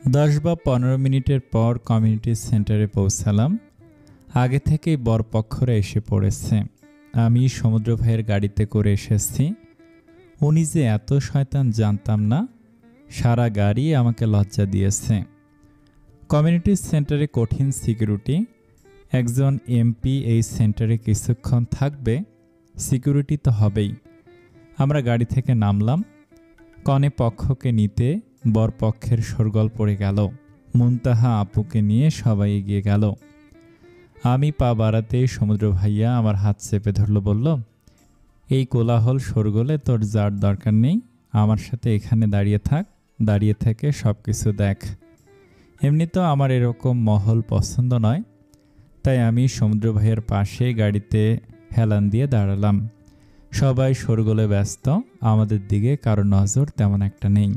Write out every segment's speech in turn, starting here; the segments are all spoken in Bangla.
10 বা 15 মিনিটের পর কমিউনিটি সেন্টারে পৌঁছালাম। আগে থেকেই বরপক্ষরা এসে পড়েছে। আমি সমুদ্র ভাইয়ের গাড়িতে করে এসেছি। উনি যে এত শয়তান জানতাম না। সারা গাড়ি আমাকে লজ্জা দিয়েছে। কমিউনিটি সেন্টারে কঠিন সিকিউরিটি। একজন এমপি এই সেন্টারে কিছুক্ষণ থাকবে, সিকিউরিটি তো হবেই। আমরা গাড়ি থেকে নামলাম। কনে পক্ষকে নিতে বরপক্ষের শোরগোল পড়ে গেল। মুনতাহা আপুকে নিয়ে সবাই এগিয়ে গেল। আমি পা বাড়াতেই সমুদ্র ভাইয়া আমার হাত চেপে ধরল, বলল, এই কোলাহল শোরগোলে তোর যার দরকার নেই, আমার সাথে এখানে দাঁড়িয়ে থাক, দাঁড়িয়ে থেকে সব কিছু দেখ। এমনি তো আমার এরকম মহল পছন্দ নয়, তাই আমি সমুদ্র ভাইয়ের পাশে গাড়িতে হেলান দিয়ে দাঁড়ালাম। সবাই শোরগোলে ব্যস্ত, আমাদের দিকে কারো নজর তেমন একটা নেই।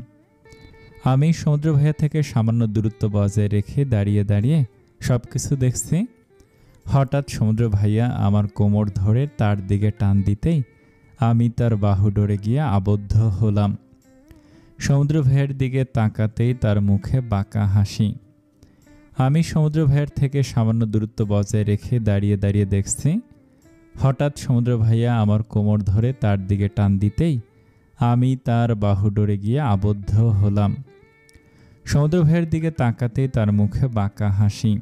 আমি সমুদ্র ভাইয়া থেকে সামান্য দূরত্ব বজায় রেখে দাঁড়িয়ে দাঁড়িয়ে সব কিছু দেখছি। হঠাৎ সমুদ্র ভাইয়া আমার কোমর ধরে তার দিকে টান দিতেই আমি তার বাহু ডরে গিয়ে আবদ্ধ হলাম। সমুদ্র ভাইয়ের দিকে তাকাতেই তার মুখে বাঁকা হাসি। আমি সমুদ্র ভাইয়ের থেকে সামান্য দূরত্ব বজায় রেখে দাঁড়িয়ে দাঁড়িয়ে দেখছি। হঠাৎ সমুদ্র ভাইয়া আমার কোমর ধরে তার দিকে টান দিতেই আমি তার বাহু ডরে গিয়ে আবদ্ধ হলাম। সমুদ্র ভাইয়ের দিকে তাকাতেই তার মুখে বাঁকা হাসি।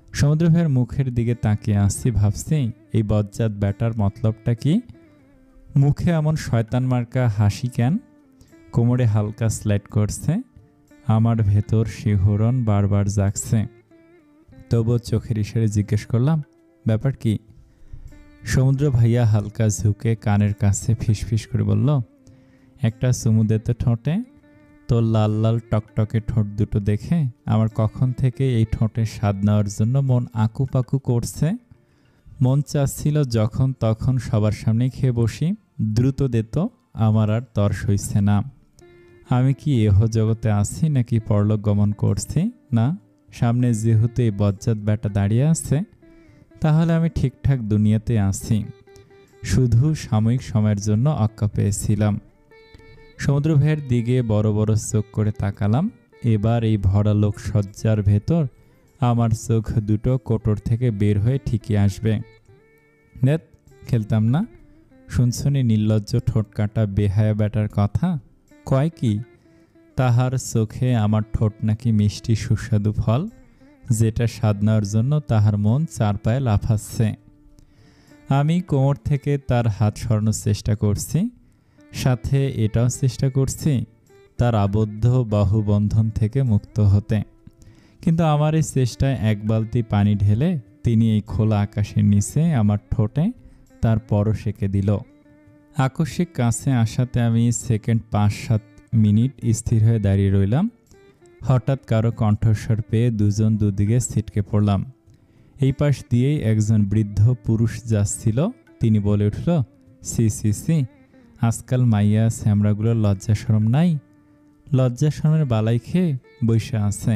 সমুদ্র ভাইয়ের মুখের দিকে তাকিয়ে আসছি, ভাবছি এই বজ্জাত ব্যাটার মতলবটা কি? মুখে এমন শয়তান মার্কা হাসি কেন? কোমরে হালকা স্লাইড করছে। আমার ভেতর শিহরণ বারবার জাগছে। তবুও চোখের ইশারে জিজ্ঞেস করলাম, ব্যাপার কি? সমুদ্র ভাইয়া হালকা ঝুঁকে কানের কাছে ফিসফিস করে বলল, একটা চুমু দে তো ঠোঁটে। তোর লাল লাল টকটকে ঠোঁট দুটো দেখে আমার কখন থেকে এই ঠোঁটের স্বাদ নেওয়ার জন্য মন আকুপাকু করছে। মন চাচ্ছিল যখন তখন সবার সামনে খেয়ে বসি। দ্রুত দে তো, আমার আর তর সইছে না। আমি কি এহ জগতে আছি নাকি পরলোক গমন করছি? না, সামনে যেহেতু এই বজ্জাত ব্যাটা দাঁড়িয়ে আছে, তাহলে আমি ঠিকঠাক দুনিয়াতে আছি। শুধু সাময়িক সময়ের জন্য অক্কা পেয়েছিলাম। সমুদ্র ভাইয়ের দিকে বড় বড় চোখ করে তাকালাম। এবার এই ভরা লোক সজ্জার ভেতর আমার চোখ দুটো কোটর থেকে বের হয়ে ঠিকই আসবে। নেত, খেলতাম না। শুনছনি নির্লজ্জ ঠোঁট কাটা বেহায়া ব্যাটার কথা? কয় কি, তাহার চোখে আমার ঠোঁট নাকি মিষ্টি সুস্বাদু ফল, যেটা স্বাদ নেওয়ার জন্য তাহার মন চার পায়ে লাফাচ্ছে। আমি কোমর থেকে তার হাত সরানোর চেষ্টা করছি, সাথে এটাও চেষ্টা করছি তার আবদ্ধ বাহুবন্ধন থেকে মুক্ত হতে। কিন্তু আমার এই চেষ্টায় এক বালতি পানি ঢেলে তিনি এই খোলা আকাশের নিচে আমার ঠোঁটে তার পরশ এঁকে দিল। আকস্মিক কাছে আসাতে আমি সেকেন্ড 5-7 মিনিট স্থির হয়ে দাঁড়িয়ে রইলাম। হঠাৎ কারো কণ্ঠস্বর পেয়ে দুজন দুদিকে ছিটকে পড়লাম। এই পাশ দিয়েই একজন বৃদ্ধ পুরুষ যাচ্ছিল। তিনি বলে উঠল, সি সি সি, আজকাল মাইয়া শ্যামরাগুলোর লজ্জা শরম নাই? লজ্জা শরমের বালাই খেয়ে বৈশা আছে,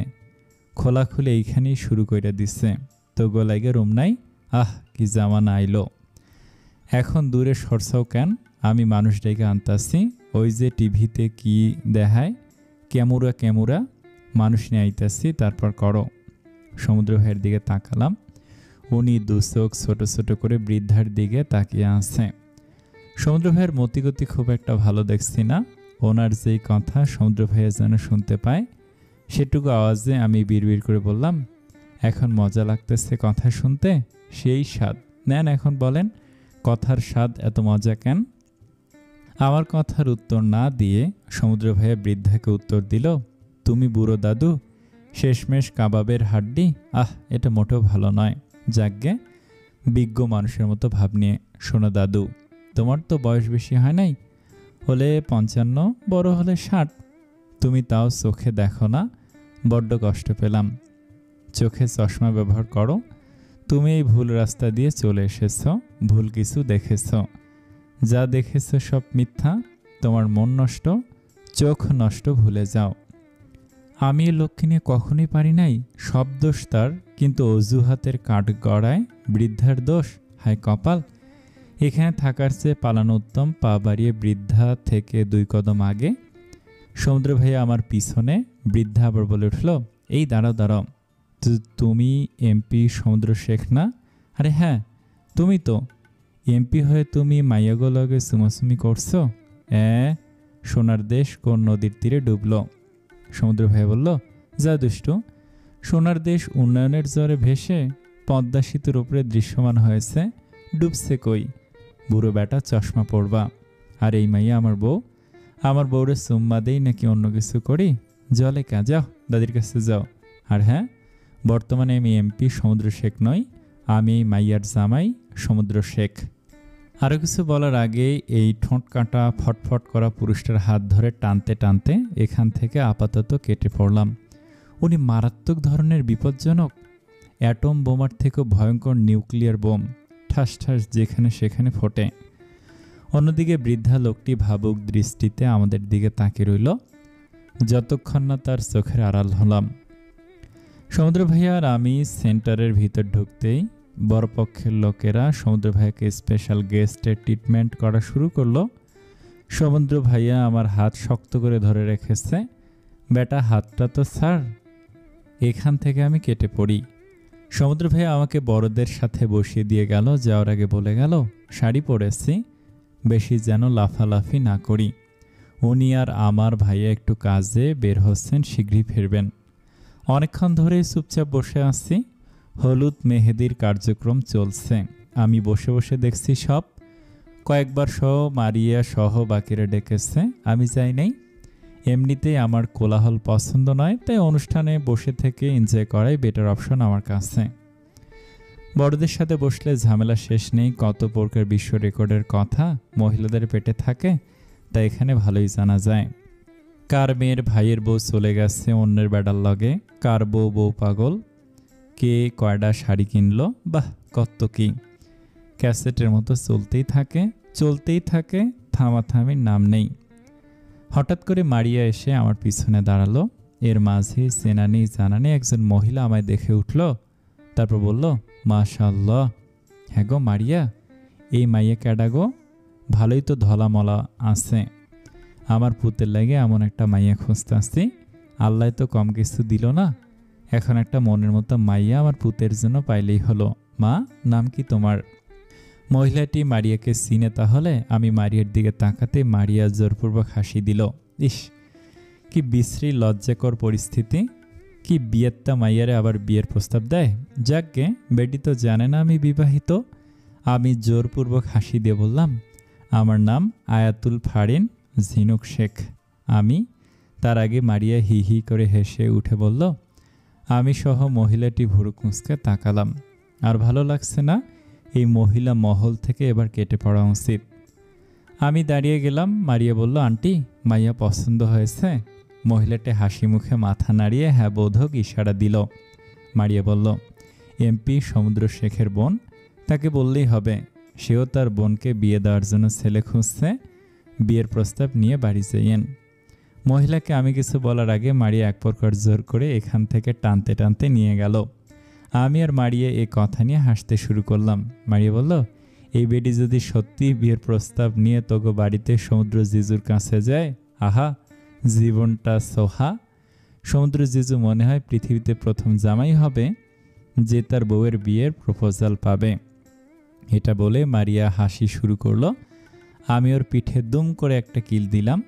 খোলাখুলি এইখানেই শুরু করে দিচ্ছে। তো গোলাইগে রুম নাই? আহ, কি জামানা আইলো। এখন দূরে সরসাও কেন? আমি মানুষ ডেকে আনতাছি। ওই যে টিভিতে কি দেখায়, ক্যামেরা মানুষ নিয়ে আইতাছি, তারপর করো। সমুদ্র ভাইয়ের দিকে তাকালাম। উনি দু চোখ ছোট ছোট করে বৃদ্ধার দিকে তাকিয়ে আছে। সমুদ্র ভাইয়ের মতিগতি খুব একটা ভালো দেখছি না। ওনার যেই কথা সমুদ্র ভাইয়া যেন শুনতে পায়, সেটুকু আওয়াজে আমি বিড়বিড় করে বললাম, এখন মজা লাগতেছে কথা শুনতে? সেই স্বাদ নেন, এখন বলেন কথার স্বাদ এত মজা কেন? আমার কথার উত্তর না দিয়ে সমুদ্র ভাইয়া বৃদ্ধাকে উত্তর দিল, তুমি বুড়ো দাদু, শেষমেশ কাবাবের হাড্ডি। আহ, এটা মোটেও ভালো নয়। যাজ্ঞে, বিজ্ঞ মানুষের মতো ভাব নিয়ে শোনো দাদু, তোমার তো বয়স বেশি হয় নাই, হলে 55, বড় হলে 60। তুমি তাও চোখে দেখো না, বড্ড কষ্ট পেলাম। চোখে চশমা ব্যবহার করো। তুমি এই ভুল রাস্তা দিয়ে চলে এসেছ, ভুল কিছু দেখেছ। যা দেখেছ সব মিথ্যা। তোমার মন নষ্ট, চোখ নষ্ট, ভুলে যাও। আমি এ লক্ষ্যে নিয়ে কখনোই পারি নাই। সব দোষ তার, কিন্তু অজুহাতের কাঠ গড়ায় বৃদ্ধার দোষ। হায় কপাল, এখানে থাকার চেয়ে পালানো উত্তম। পা বাড়িয়ে বৃদ্ধা থেকে 2 কদম আগে সমুদ্র ভাইয়া আমার পিছনে বৃদ্ধা আবার বলে উঠল, এই দাঁড়াও দাঁড়াও, তুমি এমপি সমুদ্র শেখ না? আরে হ্যাঁ, তুমি তো এমপি হয়ে তুমি মাইয়াগো লগে চুমাচুমি করছো? সোনার দেশ কোন নদীর তীরে ডুবলো? সমুদ্র ভাই বলল, যা দুষ্টু, সোনার দেশ উন্নয়নের জ্বরে ভেসে পদ্মা সেতুর উপরে দৃশ্যমান হয়েছে, ডুবছে কই? বুড়ো বেটা চশমা পড়বা। আর এই মাইয়া আমার বউরে চুম্মা দেই নাকি অন্য কিছু করি? জলে কা, যাও দাদির কাছে যাও। আর হ্যাঁ, বর্তমানে আমি এমপি সমুদ্র শেখ নই, আমি এই মাইয়ার জামাই সমুদ্র শেখ। আরও কিছু বলার আগেই এই ঠোঁট কাটা ফটফট করা পুরুষটার হাত ধরে টানতে টানতে এখান থেকে আপাতত কেটে পড়লাম। উনি মারাত্মক ধরনের বিপজ্জনক, অ্যাটম বোমার থেকেও ভয়ঙ্কর নিউক্লিয়ার বোম, ঠাস ঠাস যেখানে সেখানে ফোটে। অন্যদিকে বৃদ্ধা লোকটি ভাবুক দৃষ্টিতে আমাদের দিকে তাকিয়ে রইল, যতক্ষণ না তার চোখের আড়াল হলাম। সমুদ্র ভাইয়া আর আমি সেন্টারের ভিতর ঢুকতেই বরপক্ষের লোকেরা সমুদ্র ভাইয়াকে স্পেশাল গেস্টের ট্রিটমেন্ট করা শুরু করলো। সমুদ্র ভাইয়া আমার হাত শক্ত করে ধরে রেখেছে। বেটা হাতটা তো স্যার, এখান থেকে আমি কেটে পড়ি। সমুদ্র ভাইয়া আমাকে বড়দের সাথে বসিয়ে দিয়ে গেল, যাওয়ার আগে বলে গেল, শাড়ি পরেছি, বেশি যেন লাফালাফি না করি। উনি আর আমার ভাইয়া একটু কাজে বের হচ্ছেন, শীঘ্রই ফিরবেন। অনেকক্ষণ ধরেই চুপচাপ বসে আছি। হলুদ মেহেদির কার্যক্রম চলছে, আমি বসে বসে দেখছি সব। কয়েকবার সহ মারিয়া সহ বাকিরা ডেকেছে, আমি যাই নাই। এমনিতেই আমার কোলাহল পছন্দ নয়, তাই অনুষ্ঠানে বসে থেকে এনজয় করাই বেটার অপশন আমার কাছে। বড়দের সাথে বসলে ঝামেলা শেষ নেই, কত প্রকার বিশ্ব রেকর্ডের কথা মহিলাদের পেটে থাকে, তাই এখানে ভালোই জানা যায়। কার মেয়ের ভাইয়ের বউ চলে গেছে অন্যের বেড়ার লগে, কার বউ পাগল, কে কয়টা শাড়ি কিনলো, বাহ কত কি। ক্যাসেটের মতো চলতেই থাকে, থামাথামির নাম নেই। হঠাৎ করে মারিয়া এসে আমার পিছনে দাঁড়ালো। এর মাঝে চেনানি জানানি একজন মহিলা আমায় দেখে উঠল, তারপর বলল, মাশাআল্লাহ। হ্যাঁ গো মারিয়া, এই মাইয়া ক্যাডা গো? ভালোই তো ধলামলা আছে। আমার পুতের লাগে এমন একটা মাইয়া খুঁজতে আসছি, আল্লাহ তো কম কিছু দিল না। এখন একটা মনের মতো মাইয়া আমার পুতের জন্য পাইলেই হলো। মা, নাম কি তোমার? মহিলাটি মারিয়াকে চিনে তাহলে? আমি মারিয়ার দিকে তাকাতে মারিয়া জোরপূর্বক হাসি দিল। ইস, কি বিশ্রী লজ্জাকর পরিস্থিতি! কি বিয়েত্তা মাইয়ারে আবার বিয়ের প্রস্তাব দেয়। যাকগে, বেটি তো জানে না আমি বিবাহিত। আমি জোরপূর্বক হাসি দিয়ে বললাম, আমার নাম আয়াতুল ফারিন ঝিনুক শেখ। আমি। তার আগে মারিয়া হি হি করে হেসে উঠে বলল। আমি সহ মহিলাটি ভুরু কুঁচকে তাকালাম। আর ভালো লাগছে না, এই মহিলা মহল থেকে এবার কেটে পড়া উচিত। আমি দাঁড়িয়ে গেলাম। মারিয়া বলল, আন্টি, মাইয়া পছন্দ হয়েছে? মহিলাটি হাসি মুখে মাথা নাড়িয়ে হ্যাঁ বোধক ইশারা দিল। মারিয়া বলল, এমপি সমুদ্র শেখের বোন, তাকে বললেই হবে। সেও তার বোনকে বিয়ে দেওয়ার জন্য ছেলে খুঁজছে, বিয়ের প্রস্তাব নিয়ে বাড়ি যাইয়েন। মহিলাকে আমি কিছু বলার আগে মারিয়া এক প্রকার জোর করে এখান থেকে টানতে টানতে নিয়ে গেল। আমি আর মারিয়া এই কথা নিয়ে হাসতে শুরু করলাম। মারিয়া বলল, এই বেটি যদি সত্যি বিয়ের প্রস্তাব নিয়ে তোকে বাড়িতে সমুদ্র জিজুর কাছে যায়, আহা, জীবনটা সোহা। সমুদ্র জিজু মনে হয় পৃথিবীতে প্রথম জামাই হবে যে তার বউয়ের বিয়ের প্রপোজাল পাবে। এটা বলে মারিয়া হাসি শুরু করলো। আমি ওর পিঠে দুম করে একটা কিল দিলাম।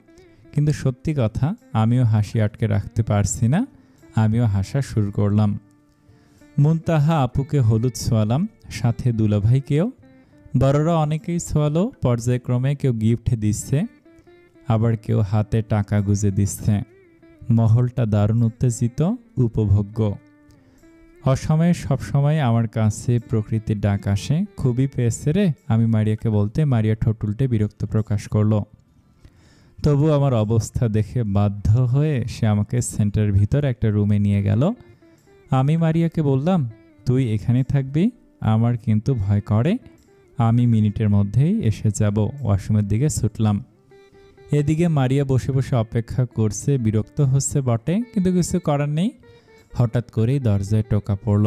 কিন্তু সত্যি কথা, আমিও হাসি আটকে রাখতে পারছি না। আমিও হাসা শুরু করলাম। মুনতাহা আপুকে হলুদ ছোয়ালাম, সাথে দুলাভাইকেও। বড়রা অনেকেই ছোয়ালো, পর্যায়ক্রমে কেউ গিফট দিচ্ছে, আবার কেউ হাতে টাকা গুজে দিচ্ছে। মহলটা দারুণ উত্তেজিত, উপভোগ্য। অসময়ে সবসময় আমার কাছে প্রকৃতির ডাক আসে। খুবই পেয়েছে রে, আমি মারিয়াকে বলতে মারিয়া ঠোঁট উল্টে বিরক্ত প্রকাশ করলো। তবু আমার অবস্থা দেখে বাধ্য হয়ে সে আমাকে সেন্টারের ভিতর একটা রুমে নিয়ে গেল। আমি মারিয়াকে বললাম, তুই এখানে থাকবি, আমার কিন্তু ভয় করে। আমি মিনিটের মধ্যেই এসে যাব। ওয়াশরুমের দিকে ছুটলাম। এদিকে মারিয়া বসে বসে অপেক্ষা করছে, বিরক্ত হচ্ছে বটে, কিন্তু কিছু করার নেই। হঠাৎ করেই দরজায় টোকা পড়ল।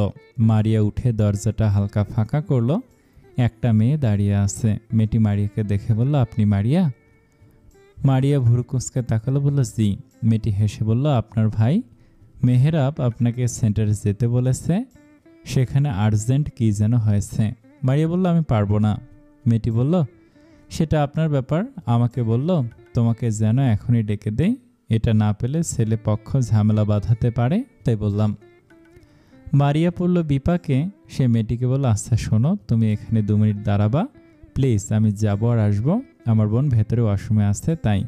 মারিয়া উঠে দরজাটা হালকা ফাঁকা করলো। একটা মেয়ে দাঁড়িয়ে আছে। মেয়েটি মারিয়াকে দেখে বলল, আপনি মারিয়া? মারিয়া ভুরু কুঁচকে তাকালো, বলল, জি। মেয়েটি হেসে বলল, আপনার ভাই মেহেরাব আপনাকে সেন্টারে যেতে বলেছে, সেখানে আর্জেন্ট কি যেন হয়েছে। মারিয়া বলল, আমি পারবো না। মেয়েটি বলল, সেটা আপনার ব্যাপার। আমাকে বলল তোমাকে যেন এখনই ডেকে দেই, এটা না পেলে ছেলে পক্ষ ঝামেলা বাঁধাতে পারে, তাই বললাম। মারিয়া পড়ল বিপাকে। সে মেয়েটিকে বলল, আচ্ছা শোনো, তুমি এখানে 2 মিনিট দাঁড়াবা প্লিজ, আমি যাবো আর আসবো, আমার বোন ভেতরে ওয়াশরুমে আসছে তাই।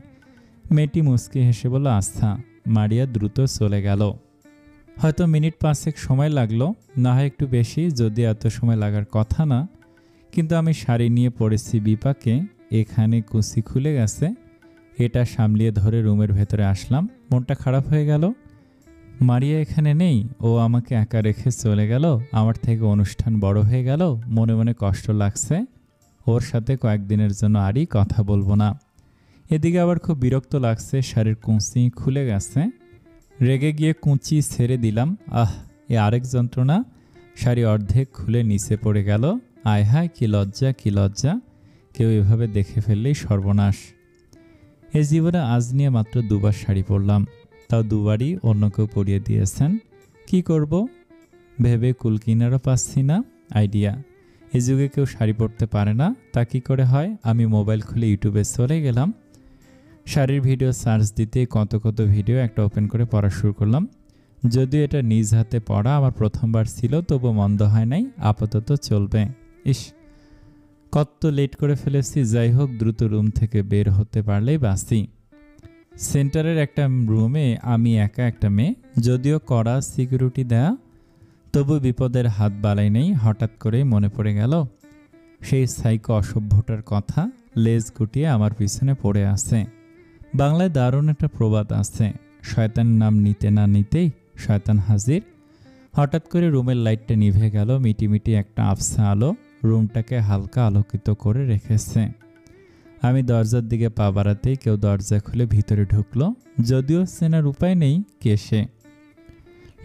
মেয়েটি মুচকি হেসে বলল, আচ্ছা। মারিয়া দ্রুত চলে গেল। হয়তো মিনিট 5 সময় লাগলো, না হয় একটু বেশি, যদি এত সময় লাগার কথা না। কিন্তু আমি শাড়ি নিয়ে পড়েছি বিপাকে, এখানে কুচি খুলে গেছে, এটা সামলিয়ে ধরে রুমের ভেতরে আসলাম। মনটা খারাপ হয়ে গেল। মারিয়া এখানে নেই, ও আমাকে একা রেখে চলে গেল, আমার থেকে অনুষ্ঠান বড় হয়ে গেল, মনে মনে কষ্ট লাগছে। ওর সাথে কয়েকদিনের জন্য আরই কথা বলবো না। এদিকে আবার খুব বিরক্ত লাগছে, শাড়ির কুঁচি খুলে গেছে। রেগে গিয়ে কুঁচি ছেড়ে দিলাম। এ আরেক যন্ত্রণা। শাড়ি অর্ধেক খুলে নিচে পড়ে গেল। আয় হায়, কি লজ্জা, কি লজ্জা! কেউ এভাবে দেখে ফেললেই সর্বনাশ। এ জীবনে আজ নিয়ে মাত্র 2বার শাড়ি পরলাম, তাও 2বারই অন্য কেউ পরিয়ে দিয়েছেন। কি করব ভেবে কুল কিনারও পাচ্ছি না। আইডিয়া, এ যুগে কেউ শাড়ি পরতে পারে না, তা কি করে হয়? আমি মোবাইল খুলে ইউটিউবে চলে গেলাম। শাড়ির ভিডিও সার্চ দিতে কত কত ভিডিও একটা ওপেন করে পড়া শুরু করলাম। যদিও এটা নিজ হাতে পড়া আমার প্রথমবার ছিল, তবু মন্দ হয় নাই, আপাতত চলবে। ইস, কত লেট করে ফেলেছি। যাই হোক, দ্রুত রুম থেকে বের হতে পারলেই বাঁচি। সেন্টারের একটা রুমে আমি একা, একটা মেয়ে, যদিও কড়া সিকিউরিটি দেয়া, তবু বিপদের হাত বালাই নেই। হঠাৎ করেই মনে পড়ে গেল সেই সাইকো অসভ্যটার কথা, লেজ গুটিয়ে আমার পিছনে পড়ে আছে। বাংলায় দারুণ একটা প্রবাদ আছে, শয়তানের নাম নিতে না নিতেই শয়তান হাজির। হঠাৎ করে রুমের লাইটটা নিভে গেল। মিটিমিটি একটা আবছা আলো রুমটাকে হালকা আলোকিত করে রেখেছে। আমি দরজার দিকে পা বাড়াতেই কেউ দরজা খুলে ভিতরে ঢুকলো। যদিও চেনার উপায় নেই কে সে।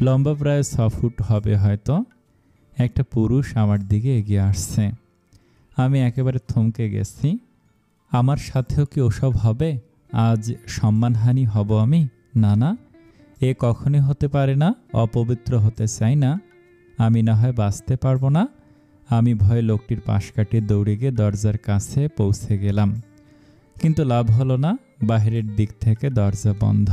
লম্বা প্রায় 6 ফুট হবে হয়তো। একটা পুরুষ আমার দিকে এগিয়ে আসছে। আমি একেবারে থমকে গেছি। আমার সাথেও কি ওসব হবে? আজ সম্মানহানি হব আমি? না না, এ কখনই হতে পারে না। অপবিত্র হতে চাই না। আমি না হয় বাঁচতে পারবো না। আমি ভয়ে লোকটির পাশ কাটিয়ে দৌড়ে গিয়ে দরজার কাছে পৌঁছে গেলাম, কিন্তু লাভ হলো না। বাহিরের দিক থেকে দরজা বন্ধ।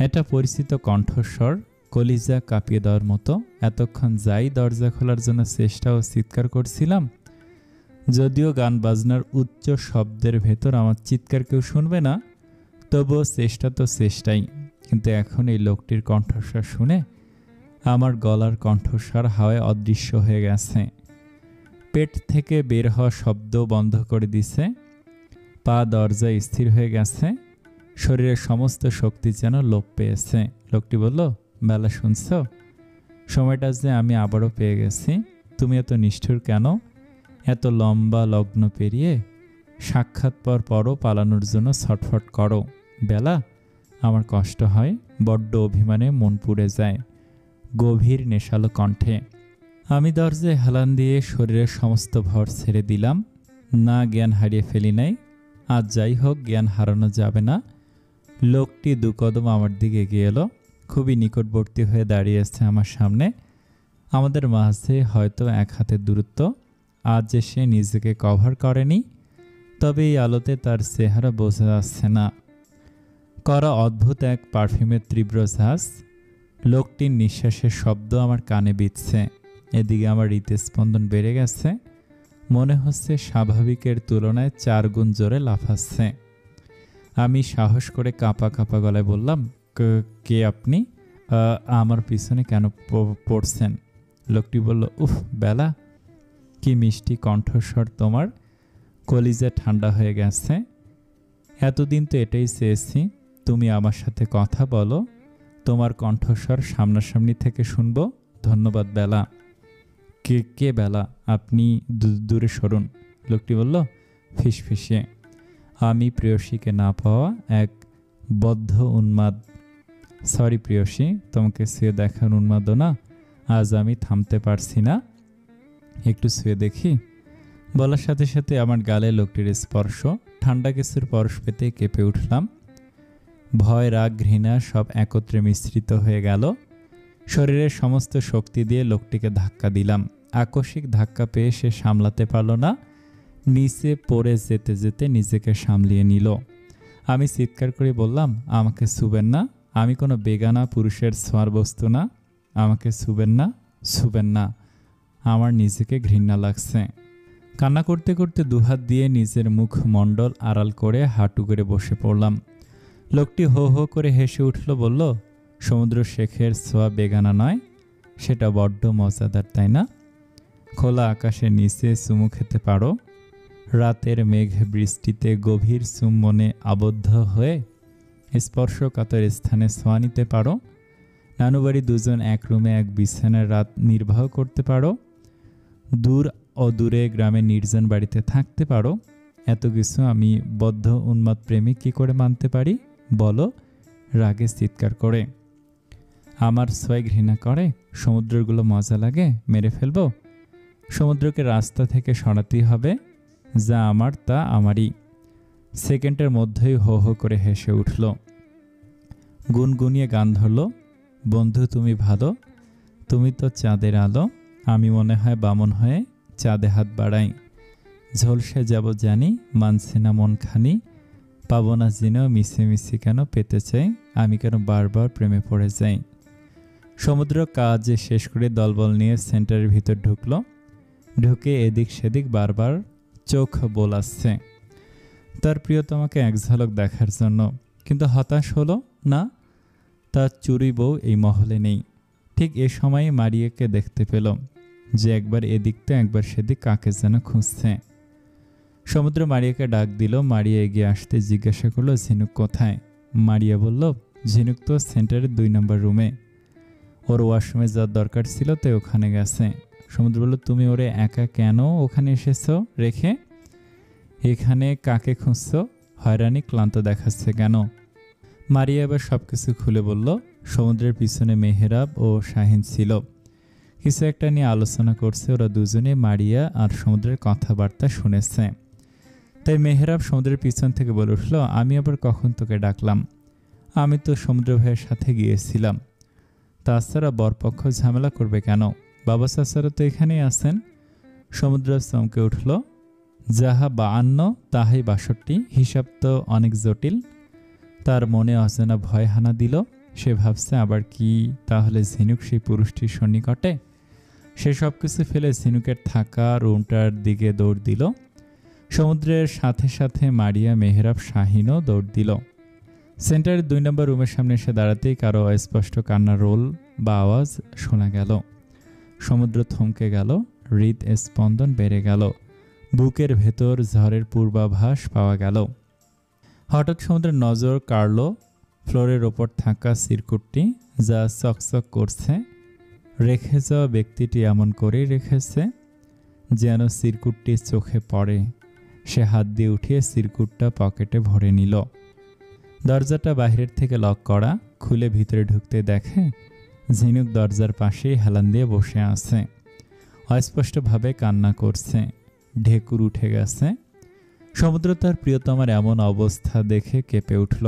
একটা পরিচিত কণ্ঠস্বর, কলিজা কাঁপিয়ে দেওয়ার মতো। এতক্ষণ যাই দরজা খোলার জন্য চেষ্টা ও চিৎকার করছিলাম, যদিও গান বাজনার উচ্চ শব্দের ভেতর আমার চিৎকার কেউ শুনবে না, তবুও চেষ্টা তো চেষ্টাই। কিন্তু এখন এই লোকটির কণ্ঠস্বর শুনে আমার গলার কণ্ঠস্বর হাওয়ায় অদৃশ্য হয়ে গেছে। পেট থেকে বের হওয়া শব্দ বন্ধ করে দিছে। পা দরজায় স্থির হয়ে গেছে। শরীরের সমস্ত শক্তি যেন লোপ পেয়েছে। লোকটি বলল, বেলা শুনছ? সময়টা যে আমি আবারও পেয়ে গেছি। তুমি এত নিষ্ঠুর কেন? এত লম্বা লগ্ন পেরিয়ে সাক্ষাৎ পরও পালানোর জন্য ছটফট করো। বেলা, আমার কষ্ট হয়, বড্ড অভিমানে মন পুড়ে যায়। গভীর নেশালো কণ্ঠে। আমি দরজায় হেলান দিয়ে শরীরের সমস্ত ভর ছেড়ে দিলাম। না, জ্ঞান হারিয়ে ফেলি নাই। আজ যাই হোক, জ্ঞান হারানো যাবে না। লোকটি 2 কদম আমার দিকে এগিয়ে এলো। খুবই নিকটবর্তী হয়ে দাঁড়িয়েছে আমার সামনে। আমাদের মাঝে হয়তো 1 হাতের দূরত্ব। আজ যে সে নিজেকে কভার করেনি, তবে এই আলোতে তার চেহারা বোঝা যাচ্ছে না। করা অদ্ভুত এক পারফিউমের তীব্র ঝাঁজ। লোকটির নিঃশ্বাসের শব্দ আমার কানে বিঁধছে। এদিকে আমার হৃদস্পন্দন বেড়ে গেছে। মনে হচ্ছে স্বাভাবিকের তুলনায় 4 গুণ জোরে লাফাচ্ছে। আমি সাহস করে কাঁপা কাঁপা গলায় বললাম, কে আপনি? আমার পিছনে কেন পড়ছেন? লোকটি বলল, উফ বেলা, কি মিষ্টি কণ্ঠস্বর তোমার। কলিজা ঠান্ডা হয়ে গেছে। এতদিন তো এটাই চেয়েছি, তুমি আমার সাথে কথা বলো। তোমার কণ্ঠস্বর সামনাসামনি থেকে শুনবো। ধন্যবাদ বেলা। কে বেলা? আপনি দূরে সরুন। লোকটি বলল ফিসফিসিয়ে, আমি প্রেয়সীকে না পাওয়া এক বদ্ধ উন্মাদ। সরি প্রেয়সী, তোমাকে শুয়ে দেখার উন্মাদনা আজ আমি থামতে পারছি না। একটু শুয়ে দেখি। বলার সাথে সাথে আমার গালে লোকটির স্পর্শ। ঠান্ডা কিছুর পরশ পেতে কেঁপে উঠলাম। ভয়, রাগ, ঘৃণা সব একত্রে মিশ্রিত হয়ে গেল। শরীরের সমস্ত শক্তি দিয়ে লোকটিকে ধাক্কা দিলাম। আকস্মিক ধাক্কা পেয়ে সে সামলাতে পারল না, নিচে পড়ে যেতে যেতে নিজেকে সামলিয়ে নিল। আমি চিৎকার করে বললাম, আমাকে ছুবেন না, আমি কোনো বেগানা পুরুষের ছোঁয়ার বস্তু না, আমাকে ছুবেন না, ছুবেন না, আমার নিজেকে ঘৃণা লাগছে। কান্না করতে করতে দুহাত দিয়ে নিজের মুখমণ্ডল আড়াল করে হাঁটু করে বসে পড়লাম। লোকটি হো হো করে হেসে উঠল, বলল, সমুদ্র শেখের ছোঁয়া বেগানা নয়, সেটা বড্ড মজাদার, তাই না? খোলা আকাশের নিচে চুমু খেতে পারো, রাতের মেঘ বৃষ্টিতে গভীর চুম্বনে আবদ্ধ হয়ে স্পর্শকাতর স্থানে ছোঁয়া নিতে পারো, নানুবাড়ি দুজন এক রুমে এক বিছানার রাত নির্বাহ করতে পারো, দূর অদূরে গ্রামে নির্জন বাড়িতে থাকতে পারো। এত কিছু আমি বদ্ধ উন্মাদ প্রেমিক কি করে মানতে পারি বলো? রাগে চিৎকার করে। আমার ছোঁয়ায় ঘৃণা করে? সমুদ্রগুলো মজা লাগে, মেরে ফেলবো? সমুদ্রকে রাস্তা থেকে সরাতেই হবে, যা আমার তা আমারই। সেকেন্ডের মধ্যেই হো হো করে হেসে উঠল, গুনগুনিয়ে গান ধরল, বন্ধু তুমি ভালো, তুমি তো চাঁদের আলো, আমি মনে হয় বামন হয়ে চাঁদে হাত বাড়াই, ঝলসে যাব জানি, মানছে না মন খানি, পাবো না জেনেও মিশে মিশি কেন পেতে চাই, আমি কেন বারবার প্রেমে পড়ে যাই। সমুদ্র কাজ শেষ করে দলবল নিয়ে সেন্টারের ভিতর ঢুকলো। ঢুকে এদিক সেদিক বারবার চোখ বোলাচ্ছে তার প্রিয়তমাকে এক ঝলক দেখার জন্য, কিন্তু হতাশ হলো না, তার চুরি বউ এই মহলে নেই। ঠিক এ সময় মারিয়াকে দেখতে পেল, যে একবার এদিক তো একবার সেদিক কাকে যেন খুঁজছে। সমুদ্র মারিয়াকে ডাক দিল। মারিয়া এগিয়ে আসতে জিজ্ঞাসা করলো, ঝিনুক কোথায়? মারিয়া বলল, ঝিনুক তো সেন্টারের 2 নম্বর রুমে, ওর ওয়াশরুমে যাওয়ার দরকার ছিল তাই ওখানে গেছে। সমুদ্র বলল, তুমি ওরে একা কেন ওখানে এসেছো রেখে? এখানে কাকে খুঁজছো? হয়রানি ক্লান্ত দেখাচ্ছে কেন? মারিয়া এবার সবকিছু খুলে বলল। সমুদ্রের পিছনে মেহেরাব ও শাহিন ছিল, কিছু একটা নিয়ে আলোচনা করছে। ওরা দুজনে মারিয়া আর সমুদ্রের কথাবার্তা শুনেছে। তাই মেহেরাব সমুদ্রের পিছন থেকে বলে উঠল, আমি আবার কখন তোকে ডাকলাম? আমি তো সমুদ্র ভাইয়ের সাথে গিয়েছিলাম। তাছাড়া বরপক্ষ ঝামেলা করবে কেন? বাবা চাচারা তো এখানেই আছেন। সমুদ্র চমকে উঠল, যাহা 52 তাহাই 62, হিসাব তো অনেক জটিল। তার মনে অজানা ভয় হানা দিল। সে ভাবছে, আবার কি তাহলে ঝিনুক সেই পুরুষটির সন্নিকটে? সে সব কিছু ফেলে ঝিনুকের থাকা রুমটার দিকে দৌড় দিল। সমুদ্রের সাথে সাথে মারিয়া, মেহেরাব, শাহিনও দৌড় দিল। সেন্টারের 2 নম্বর রুমের সামনে এসে দাঁড়াতেই কারো অস্পষ্ট কান্নার রোল বা আওয়াজ শোনা গেল। সমুদ্র থমকে গেল, হৃদ স্পন্দন বেড়ে গেল, বুকের ভেতর ঝড়ের পূর্বাভাস পাওয়া গেল। হঠাৎ সমুদ্রের নজর কাড়ল ফ্লোরের ওপর থাকা সিরকুটটি, যা চকচক করছে। রেখে যাওয়া ব্যক্তিটি এমন করেই রেখেছে যেন সিরকুটটি চোখে পড়ে। সে হাত দিয়ে উঠিয়ে সিরকুটটা পকেটে ভরে নিল। দরজাটা বাহিরের থেকে লক করা। খুলে ভিতরে ঢুকতে দেখে ঝিনুক দরজার পাশেই হেলান দিয়ে বসে আছে, অস্পষ্টভাবে কান্না করছে। ঢেকুর উঠে গেছে। সমুদ্র তার প্রিয়তমার এমন অবস্থা দেখে কেঁপে উঠল।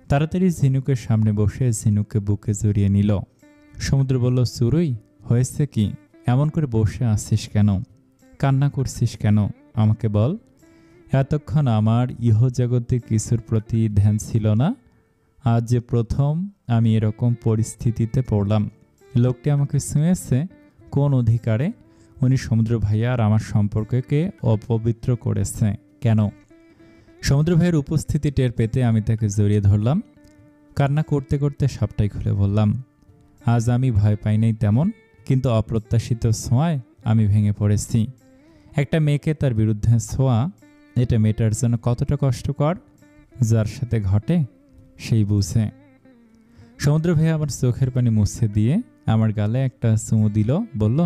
তাড়াতাড়ি ঝিনুকের সামনে বসে ঝিনুককে বুকে জড়িয়ে নিল। সমুদ্র বলল, চুরুই, হয়েছে কি? এমন করে বসে আছিস কেন? কান্না করছিস কেন? আমাকে বল। এতক্ষণ আমার ইহজগতে কিছুর প্রতি ধ্যান ছিল না। আজ যে প্রথম আমি এরকম পরিস্থিতিতে পড়লাম। লোকটি আমাকে ছুঁয়েছে কোন অধিকারে? উনি সমুদ্র ভাইয়া আর আমার সম্পর্ককে অপবিত্র করেছে কেন? সমুদ্র ভাইয়ের উপস্থিতি টের পেতে আমি তাকে জড়িয়ে ধরলাম। কান্না করতে করতে সবটাই খুলে বললাম। আজ আমি ভয় পাই নাই তেমন, কিন্তু অপ্রত্যাশিত ছোঁয়ায় আমি ভেঙে পড়েছি। একটা মেয়েকে তার বিরুদ্ধে ছোঁয়া, এটা মেয়েটার জন্য কতটা কষ্টকর, যার সাথে ঘটে সেই বুঝে। সমুদ্র ভাইয়া আমার চোখের পানি মুছে দিয়ে আমার গালে একটা চুমু দিল। বলল,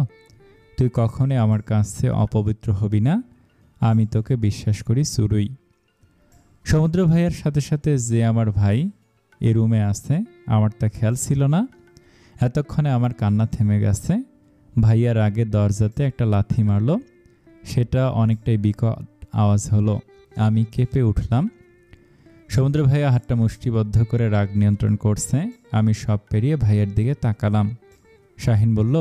তুই কখনোই আমার কাছে অপবিত্র হবি না, আমি তোকে বিশ্বাস করি চুরুই। সমুদ্র ভাইয়ার সাথে সাথে যে আমার ভাই এ রুমে আছে, আমার তা খেয়াল ছিল না। এতক্ষণে আমার কান্না থেমে গেছে। ভাইয়ার আগে দরজাতে একটা লাথি মারল, সেটা অনেকটাই বিকট আওয়াজ হলো। আমি কেঁপে উঠলাম। সমুদ্র ভাইয়া হাতটা মুষ্টিবদ্ধ করে রাগ নিয়ন্ত্রণ করছে। আমি সব পেরিয়ে ভাইয়ের দিকে তাকালাম। শাহিন বলল,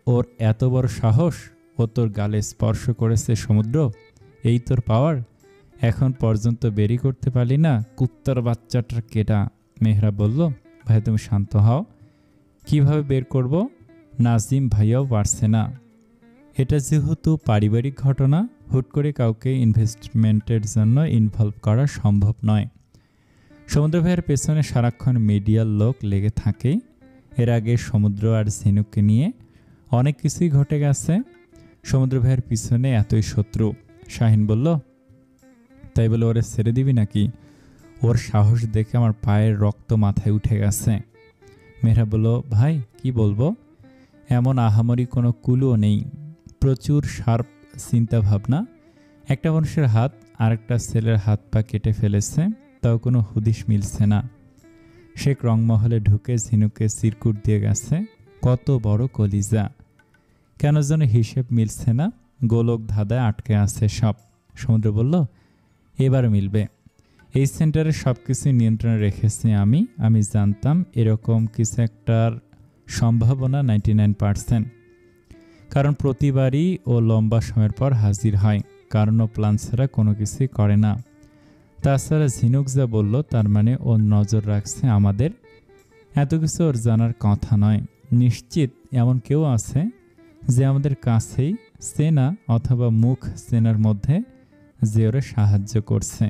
ওর এত বড় সাহস, ও তোর গালে স্পর্শ করেছে সমুদ্র, এই তোর পাওয়ার? এখন পর্যন্ত বেরি করতে পারলি না, কুত্তার বাচ্চাটার কেটা। মেহরাব বলল, ভাই তুমি শান্ত হও, কিভাবে বের করব? নাজিম ভাইয়াও পারছে না। এটা যেহেতু পারিবারিক ঘটনা, হুট করে কাউকে ইনভেস্টমেন্টের জন্য ইনভলভ করা সম্ভব নয়। সমুদ্র ভাইয়ের পেছনে সারাক্ষণ মিডিয়ার লোক লেগে থাকে। এর আগে সমুদ্র আর ঝিনুককে নিয়ে অনেক কিছুই ঘটে গেছে। সমুদ্র ভাইয়ের পিছনে এতই শত্রু। শাহিন বলল, তাই বলে ওরে ছেড়ে দিবি নাকি? ওর সাহস দেখে আমার পায়ের রক্ত মাথায় উঠে গেছে। মেহরাব বলল, ভাই কি বলবো, এমন আহামরি কোনো কুলও নেই, প্রচুর শার্প চিন্তা ভাবনা। একটা মানুষের হাত আরেকটা ছেলের হাত পা কেটে ফেলেছে, তাও কোনো হুদিস মিলছে না। শেখ রংমহলে ঢুকে ঝিনুকে সিরকুট দিয়ে গেছে। কত বড় কলিজা, কেন যেন হিসেব মিলছে না, গোলক ধাঁধায় আটকে আছে সব। সমুদ্র বলল, এবার মিলবে। এই সেন্টারে সব কিছু নিয়ন্ত্রণে রেখেছি আমি জানতাম এরকম কিছু একটার সম্ভাবনা 99%, কারণ প্রতিবারই ও লম্বা সময়ের পর হাজির হয়, কারণ ও প্ল্যান ছাড়া কোনো কিছুই করে না। তাছাড়া ঝিনুক যা বলল তার মানে ও নজর রাখছে আমাদের। এত কিছু ওর জানার কথা নয়। নিশ্চিত এমন কেউ আছে যে আমাদের কাছেই চেনা অথবা মুখ চেনার মধ্যে যে ওরা সাহায্য করছে।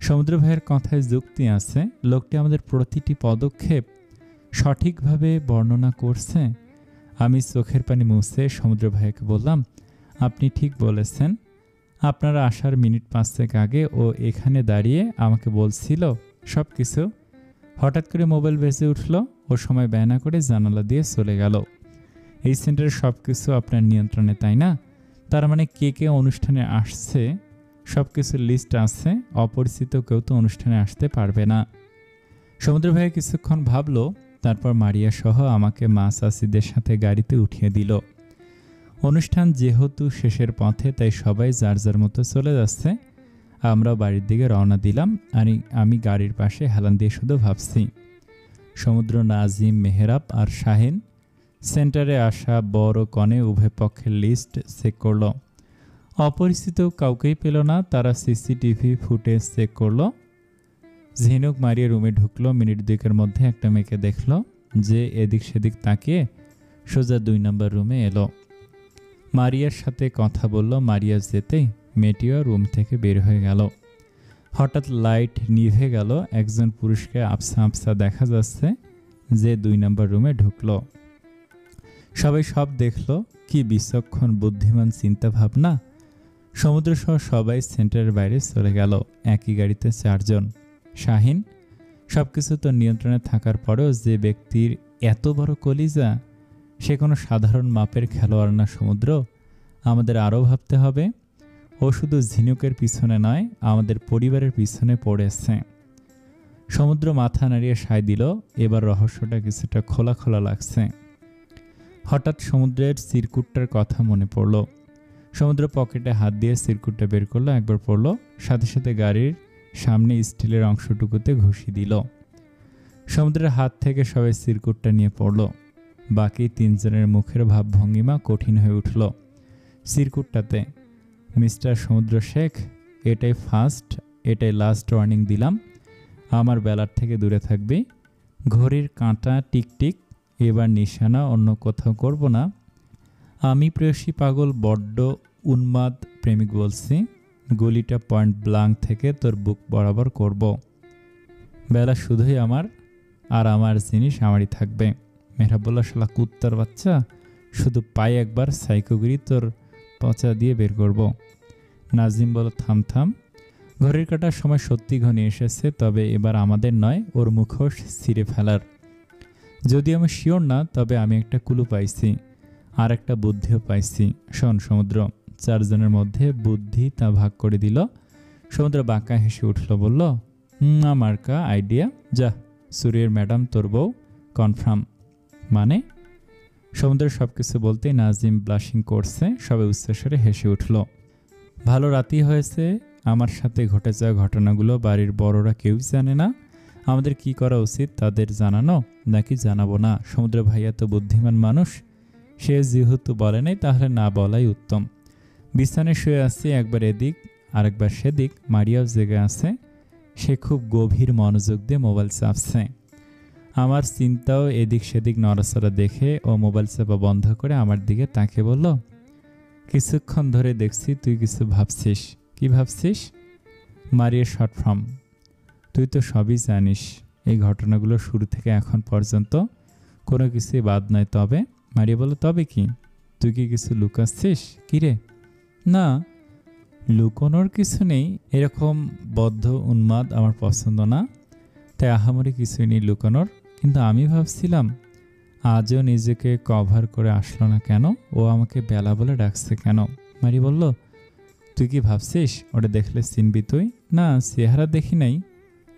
সমুদ্র ভাইয়ের কথায় যুক্তি আছে, লোকটি আমাদের প্রতিটি পদক্ষেপ সঠিকভাবে বর্ণনা করছে। আমি চোখের পানি মুছে সমুদ্র ভাইকে বললাম, আপনি ঠিক বলেছেন। আপনারা আসার মিনিট 5 আগে ও এখানে দাঁড়িয়ে আমাকে বলছিল সব কিছু। হঠাৎ করে মোবাইল বেজে উঠল, ও সময় ব্যয় না করে জানালা দিয়ে চলে গেল। এই সেন্টারের সব কিছু আপনার নিয়ন্ত্রণে, তাই না? তার মানে কে কে অনুষ্ঠানে আসছে সব কিছুর লিস্ট আছে। অপরিচিত কেউ তো অনুষ্ঠানে আসতে পারবে না। সমুদ্র ভাই কিছুক্ষণ ভাবলো, তারপর মারিয়া সহ আমাকে মা চাচিদের সাথে গাড়িতে উঠিয়ে দিল। অনুষ্ঠান যেহেতু শেষের পথে, তাই সবাই যার যার মতো চলে যাচ্ছে। আমরাও বাড়ির দিকে রওনা দিলাম। আমি গাড়ির পাশে হেলান দিয়ে শুধু ভাবছি। সমুদ্র, নাজিম, মেহরাব আর শাহিন সেন্টারে আসা বড় কনে উভয় পক্ষের লিস্ট চেক করল। অপরিচিত কাউকেই পেল না। তারা সিসিটিভি ফুটেজ চেক করল। ঝিনুক মারিয়ে রুমে ঢুকলো। মিনিট 2 মধ্যে একটা মেয়েকে দেখলো যে এদিক সেদিক তাকিয়ে সোজা 2 নম্বর রুমে এলো। মারিয়ার সাথে কথা বলল। মারিয়া যেতেই মেয়েটিও রুম থেকে বের হয়ে গেল। হঠাৎ লাইট নিভে গেল। একজন পুরুষকে আবছা আবছা দেখা যাচ্ছে যে 2 নম্বর রুমে ঢুকলো। সবাই সব দেখলো। কি বিচক্ষণ বুদ্ধিমান চিন্তা ভাবনা। সমুদ্র সহ সবাই সেন্টারের বাইরে চলে গেল। একই গাড়িতে 4 জন। শাহিন, সবকিছু তো নিয়ন্ত্রণে থাকার পরেও যে ব্যক্তির এত বড় কলিজা, সে কোনো সাধারণ মাপের খেলোয়াড় না। সমুদ্র, আমাদের আরও ভাবতে হবে। ও শুধু ঝিনুকের পিছনে নয়, আমাদের পরিবারের পিছনে পড়েছে। সমুদ্র মাথা নাড়িয়ে সায় দিল। এবার রহস্যটা কিছুটা খোলা খোলা লাগছে। হঠাৎ সমুদ্রের সিরকুটটার কথা মনে পড়ল। সমুদ্র পকেটে হাত দিয়ে সিরকুটটা বের করলো। একবার পড়ল, সাথে সাথে গাড়ির সামনে স্টিলের অংশটুকুতে ঘুষি দিল। সমুদ্রের হাত থেকে সবাই সিরকুটটা নিয়ে পড়ল। বাকি 3 জনের মুখের ভাবভঙ্গিমা কঠিন হয়ে উঠল। সিরকুটটাতে, মিস্টার সমুদ্র শেখ, এটাই ফার্স্ট, এটাই লাস্ট ওয়ার্নিং দিলাম। আমার বেলার থেকে দূরে থাকবি। ঘড়ির কাঁটা টিকটিক, এবার নিশানা অন্য কোথাও করব না। আমি প্রেয়সী পাগল, বড্ড উন্মাদ প্রেমিক বলছি। গুলিটা পয়েন্ট ব্লাঙ্ক থেকে তোর বুক বরাবর করব। বেলা শুধুই আমার, আর আমার জিনিস আমারই থাকবে। মেহরাব বলল, শালা কুত্তার বাচ্চা, শুধু পায়ে একবার সাইকোগিরি তোর পচা দিয়ে বের করব। নাজিম বলল, থাম থাম, ঘড়ির কাটার সময় সত্যি ঘনিয়ে এসেছে, তবে এবার আমাদের নয় ওর মুখোশ ছিঁড়ে ফেলার। যদি আমি শিওর না, তবে আমি একটা কুলু পাইছি, আর একটা বুদ্ধিও পাইছি। শোন সমুদ্র, 4 জনের মধ্যে বুদ্ধি তা ভাগ করে দিল। সমুদ্র বাঁকা হেসে উঠল, বলল, মার্কা আইডিয়া, যা সুরিয়ের ম্যাডাম তোর বউ কনফার্ম। মানে? সমুদ্র সবকিছু বলতেই নাজিম ব্লাশিং করছে। সবাই উচ্চস্বরে হেসে উঠল। ভালো রাতই হয়েছে, আমার সাথে ঘটে যাওয়া ঘটনাগুলো বাড়ির বড়রা কেউ জানে না। আমাদের কি করা উচিত, তাদের জানানো নাকি জানাবো না? সমুদ্র ভাইয়া তো বুদ্ধিমান মানুষ, সে যেহেতু বলে নাই তাহলে না বলাই উত্তম। বিছানায় শুয়ে আসছি, একবার এদিক আরেকবার সেদিক। মারিয়াও জেগে আছে, সে খুব গভীর মনোযোগ দিয়ে মোবাইল চাপছে। আমার চিন্তাও এদিক সেদিক নড়াচড়া দেখে ও মোবাইল চাপা বন্ধ করে আমার দিকে তাকিয়ে বলল, কিছুক্ষণ ধরে দেখছি তুই কিছু ভাবছিস। কি ভাবছিস? মারিয়া শর্ট ফর্ম, তুই তো সবই জানিস। এই ঘটনাগুলো শুরু থেকে এখন পর্যন্ত কোনো কিছুই বাদ নয়। তবে মারিয়া বলল, তবে কি? তুই কি কিছু লুকাচ্ছিস? কিরে? না, লুকোনোর কিছু নেই। এরকম বদ্ধ উন্মাদ আমার পছন্দ না, তাই আহামরি কিছুই নেই লুকানোর। কিন্তু আমি ভাবছিলাম আজও নিজেকে কভার করে আসলো না কেন? ও আমাকে বেলা বলে ডাকছে কেন? মারি বলল, তুই কি ভাবছিস ওটা দেখলে চিনবি তুই? না, চেহারা দেখি নাই,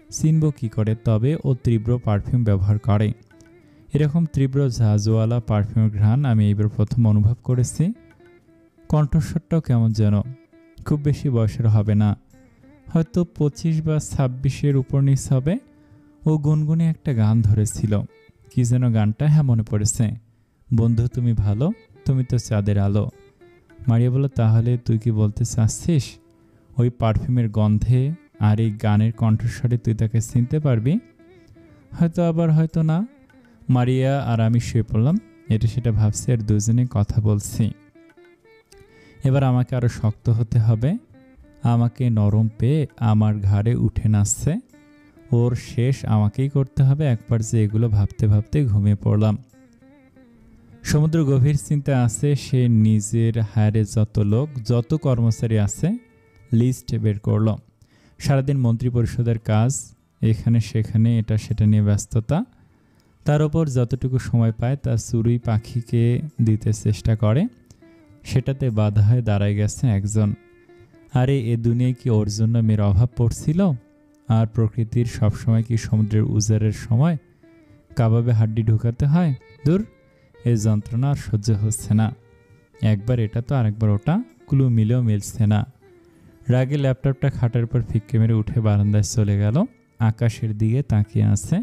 চিনব কি করে? তবে ও তীব্র পারফিউম ব্যবহার করে। এরকম তীব্র ঝাঁঝওয়ালা পারফিউমের ঘ্রাণ আমি এইবার প্রথম অনুভব করেছি। কণ্ঠস্বরটাও কেমন যেন। খুব বেশি বয়সের হবে না, হয়তো 25 বা 26-এর উপর নিচ হবে। ও গুনগুনে একটা গান ধরেছিল, কি যেন গানটা? হ্যাঁ, মনে পড়েছে, বন্ধু তুমি ভালো, তুমি তো চাঁদের আলো। মারিয়া বলল, তাহলে তুই কি বলতে চাচ্ছিস ওই পারফিউমের গন্ধে আর এই গানের কণ্ঠস্বরে তুই তাকে চিনতে পারবি? হয়তো, আবার হয়তো না। মারিয়া আর আমি শুয়ে পড়লাম, এটা সেটা ভাবছি আর দুজনে কথা বলছি। এবার আমাকে আরো শক্ত হতে হবে। আমাকে নরম পেয়ে আমার ঘাড়ে উঠে নাচছে। ওর শেষ আমাকেই করতে হবে। একবার যে এগুলো ভাবতে ভাবতে ঘুমিয়ে পড়লাম। সমুদ্র গভীর চিন্তা আছে। সে নিজের হায়ারে যত লোক, যত কর্মচারী আছে লিস্ট বের করল। সারাদিন মন্ত্রী পরিষদের কাজ, এখানে সেখানে এটা সেটা নিয়ে ব্যস্ততা। তার ওপর যতটুকু সময় পায় তা চড়ুই পাখিকে দিতে চেষ্টা করে। সেটাতে বাধা হয়ে দাঁড়ায় গেছে একজন। আরে এ দুনিয়ায় কি ওর জন্য মেয়ের অভাব পড়ছিল? আর প্রকৃতির সবসময় কি সমুদ্রের উজারের সময় কাবাবে হাড্ডি ঢুকাতে হয়? দূর, এই যন্ত্রণা আর সহ্য হচ্ছে না। একবার এটা তো আরেকবার ওটা, ক্লু মিলেও মিলছে না। রাগে ল্যাপটপটা খাটের উপর ফিক্কে মেরে উঠে বারান্দায় চলে গেল। আকাশের দিকে তাকিয়ে আছে।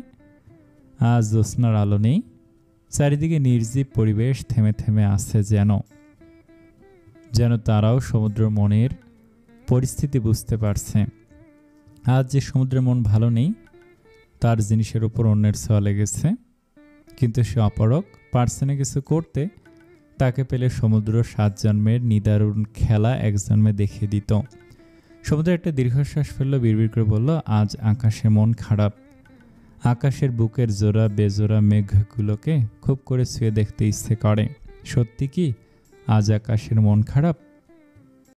আজ জ্যোৎস্নার আলো নেই, চারিদিকে নির্জীব পরিবেশ, থেমে থেমে আছে যেন তারাও সমুদ্র মনের পরিস্থিতি বুঝতে পারছে। আজ যে সমুদ্রের মন ভালো নেই, তার জিনিসের উপর অন্যের ছোঁয়া লেগেছে, কিন্তু সে অপারগ, পারছে না কিছু করতে। তাকে পেলে সমুদ্র 7 জন্মের নিদারুণ খেলা এক জন্মে দেখিয়ে দিত। সমুদ্র একটা দীর্ঘশ্বাস ফেলল, বিড়বিড় করে বলল, আজ আকাশে মন খারাপ। আকাশের বুকের জোড়া বেজোড়া মেঘগুলোকে খুব করে ছুঁয়ে দেখতে ইচ্ছে করে। সত্যি কি আজ আকাশের মন খারাপ?